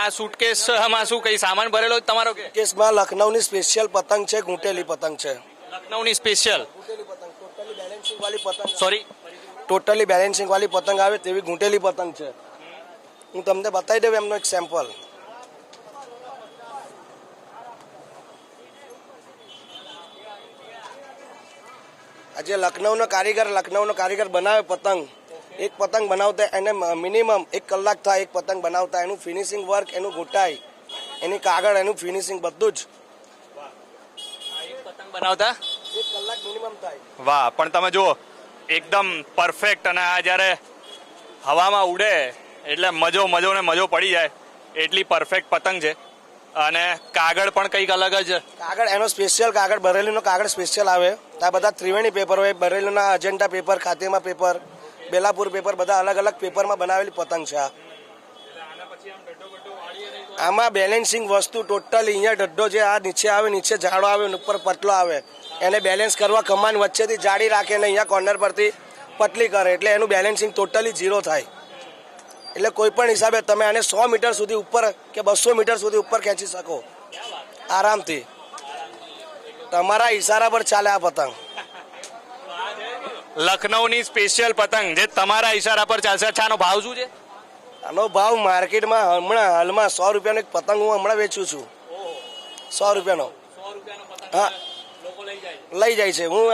આ સુટકેસમાં શું કઈ સામાન ભરેલો તમારો કે કેસમાં લખનઉની સ્પેશિયલ પતંગ છે, ઘૂંટેલી પતંગ છે. લખનઉની સ્પેશિયલ ટોટલી બેલેન્સિંગ વાળી પતંગ, સોરી ટોટલી બેલેન્સિંગ વાળી પતંગ આવે તેવી ઘૂંટેલી પતંગ છે. હું તમને બતાવી દઉં એમનો એક સેમ્પલ. આજે લખનઉનો કારીગર બનાવે પતંગ. એક પતંગ બનાવતા એને મિનિમમ 1 કલાક થાય. એક પતંગ બનાવતા એનું ફિનિશિંગ વર્ક, એનું ઘૂંટાઈ, એની કાગળ, એનું ફિનિશિંગ બધું જ પતંગ બનાવતા 1 કલાક મિનિમમ થાય. વાહ, પણ તમે જુઓ એકદમ પરફેક્ટ, અને આ જ્યારે હવામાં ઉડે એટલે મજો પડી જાય એટલી પરફેક્ટ પતંગ છે. અને કાગળ પણ કંઈક અલગ જ કાગળ, એનો સ્પેશિયલ કાગળ, બરેલીનો કાગળ સ્પેશિયલ આવે. આ બધા ત્રિવેણી પેપર હોય, બરેલીના Ajanta paper, ખાતેમા paper, Belapur paper, બધા અલગ અલગ પેપરમાં બનાવેલી પતંગ છે. આમાં બેલેન્સિંગ વસ્તુ ટોટલી, અહીંયા ડડ્ડો જે આ નીચે આવે, નીચે જાડો આવે, ઉપર પતલો આવે, એને બેલેન્સ કરવા કમાન વચ્ચેથી જાડી રાખે ને અહીંયા કોર્નર પરથી પતલી કરે, એટલે એનું બેલેન્સિંગ ટોટલી ઝીરો થાય. એટલે કોઈ પણ હિસાબે તમે આને 100 મીટર સુધી ઉપર કે 200 મીટર સુધી ઉપર ખેંચી શકો આરામથી. તમારા ઈશારા પર ચાલે આ પતંગ. લખનઉની સ્પેશિયલ પતંગ જે તમારા ઈશારા પર ચાલશે. અચ્છા, આનો ભાવ શું છે? આનો ભાવ માર્કેટમાં હાલમાં 100 રૂપિયાનો એક પતંગ હું હમણાં વેચું છું. 100 રૂપિયાનો. હા, લઈ જાય છે. હું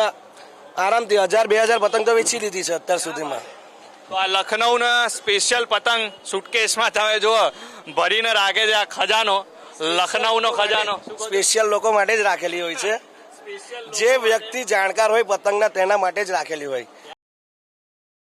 આરામથી 1000-2000 પતંગ તો વેચી દીધી છે અત્યાર સુધીમાં. તો આ લખનઉના સ્પેશિયલ પતંગ સુટકેસમાં તમે જુઓ ભરીને રાખે છે. આ ખજાનો, લખનઉનો ખજાનો સ્પેશિયલ લોકો માટે જ રાખેલી હોય છે. જે વ્યક્તિ જાણકાર હોય પતંગના તેના માટે જ રાખેલી હોય.